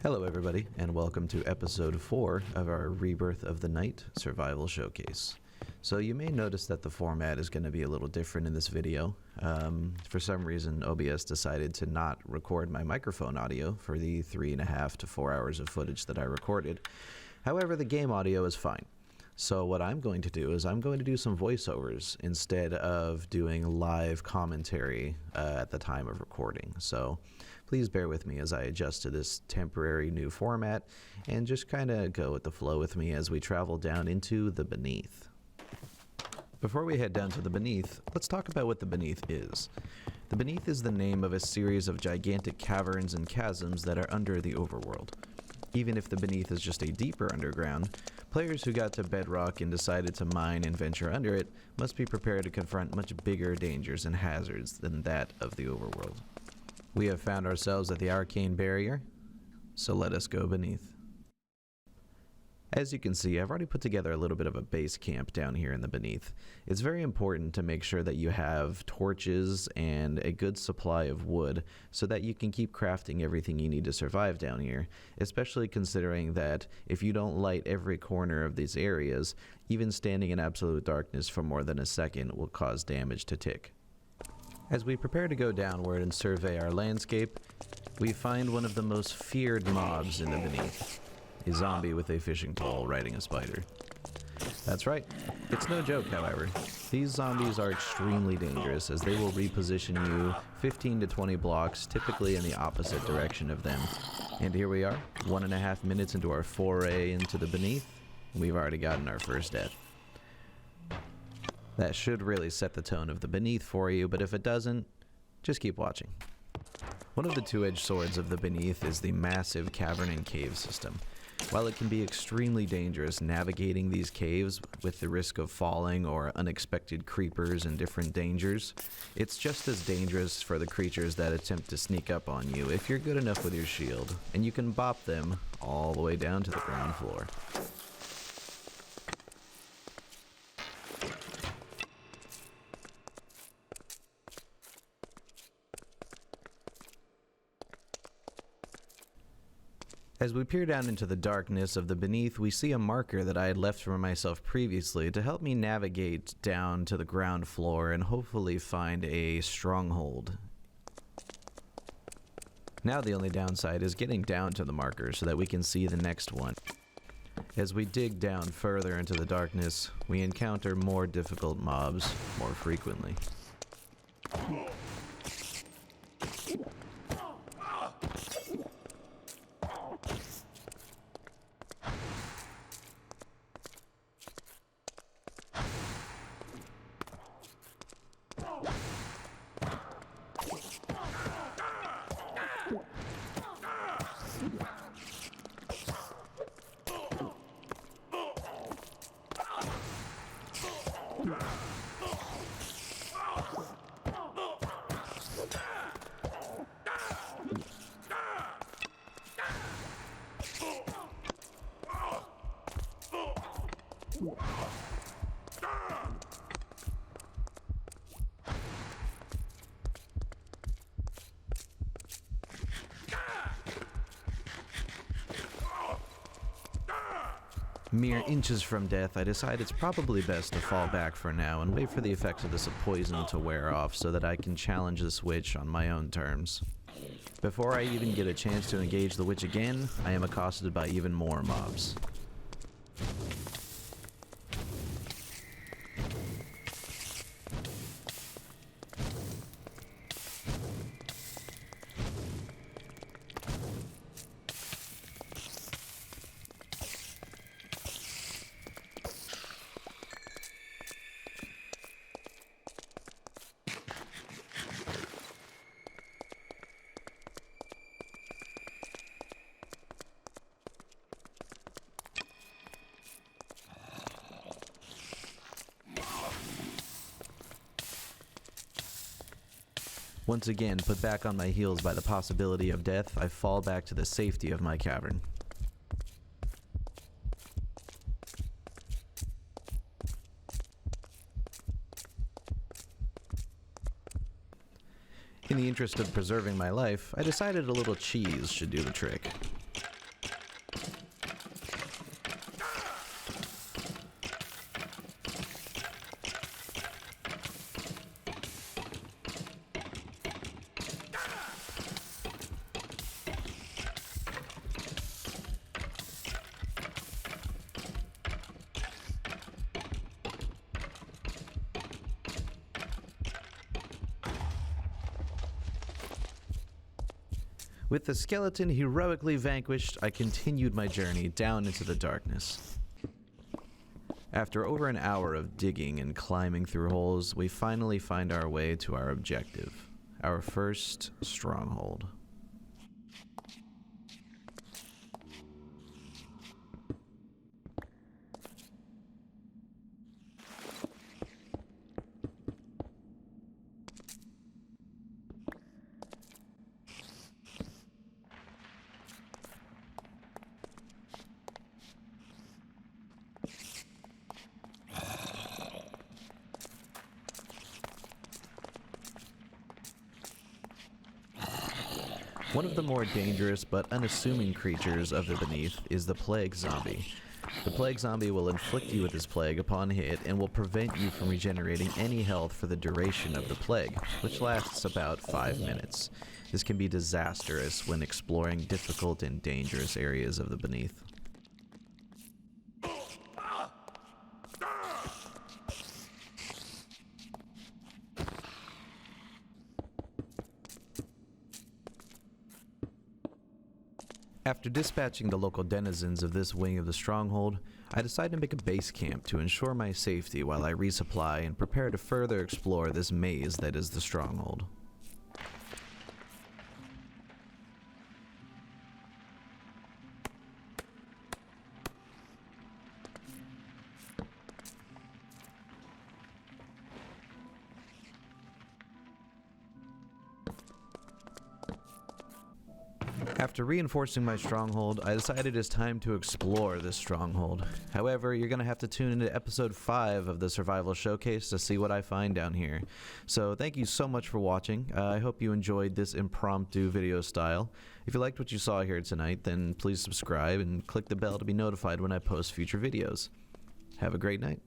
Hello everybody, and welcome to episode 4 of our Rebirth of the Night Survival Showcase. So you may notice that the format is going to be a little different in this video. For some reason, OBS decided to not record my microphone audio for the 3.5 to 4 hours of footage that I recorded. However, the game audio is fine. So what I'm going to do is I'm going to do some voiceovers instead of doing live commentary at the time of recording. So please bear with me as I adjust to this temporary new format and just kind of go with the flow with me as we travel down into the Beneath. Before we head down to the Beneath, let's talk about what the Beneath is. The Beneath is the name of a series of gigantic caverns and chasms that are under the overworld. Even if the Beneath is just a deeper underground, players who got to bedrock and decided to mine and venture under it must be prepared to confront much bigger dangers and hazards than that of the overworld. We have found ourselves at the arcane barrier, so let us go beneath. As you can see, I've already put together a little bit of a base camp down here in the Beneath. It's very important to make sure that you have torches and a good supply of wood so that you can keep crafting everything you need to survive down here, especially considering that if you don't light every corner of these areas, even standing in absolute darkness for more than a second will cause damage to tick. As we prepare to go downward and survey our landscape, we find one of the most feared mobs in the Beneath. A zombie with a fishing pole riding a spider. That's right. It's no joke, however. These zombies are extremely dangerous as they will reposition you 15 to 20 blocks, typically in the opposite direction of them. And here we are, 1.5 minutes into our foray into the Beneath, and we've already gotten our first death. That should really set the tone of the Beneath for you, but if it doesn't, just keep watching. One of the two-edged swords of the Beneath is the massive cavern and cave system. While it can be extremely dangerous navigating these caves with the risk of falling or unexpected creepers and different dangers, it's just as dangerous for the creatures that attempt to sneak up on you if you're good enough with your shield, and you can bop them all the way down to the ground floor. As we peer down into the darkness of the Beneath, we see a marker that I had left for myself previously to help me navigate down to the ground floor and hopefully find a stronghold. Now the only downside is getting down to the marker so that we can see the next one. As we dig down further into the darkness, we encounter more difficult mobs more frequently. Mere inches from death, I decide it's probably best to fall back for now and wait for the effects of this poison to wear off so that I can challenge this witch on my own terms. Before I even get a chance to engage the witch again, I am accosted by even more mobs. Once again, put back on my heels by the possibility of death, I fall back to the safety of my cavern. In the interest of preserving my life, I decided a little cheese should do the trick. With the skeleton heroically vanquished, I continued my journey down into the darkness. After over an hour of digging and climbing through holes, we finally find our way to our objective, our first stronghold. One of the more dangerous but unassuming creatures of the Beneath is the Plague Zombie. The Plague Zombie will inflict you with his plague upon hit and will prevent you from regenerating any health for the duration of the plague, which lasts about 5 minutes. This can be disastrous when exploring difficult and dangerous areas of the Beneath. After dispatching the local denizens of this wing of the stronghold, I decided to make a base camp to ensure my safety while I resupply and prepare to further explore this maze that is the stronghold. After reinforcing my stronghold, I decided it's time to explore this stronghold. However, you're going to have to tune into episode 5 of the Survival Showcase to see what I find down here. So thank you so much for watching. I hope you enjoyed this impromptu video style. If you liked what you saw here tonight, then please subscribe and click the bell to be notified when I post future videos. Have a great night.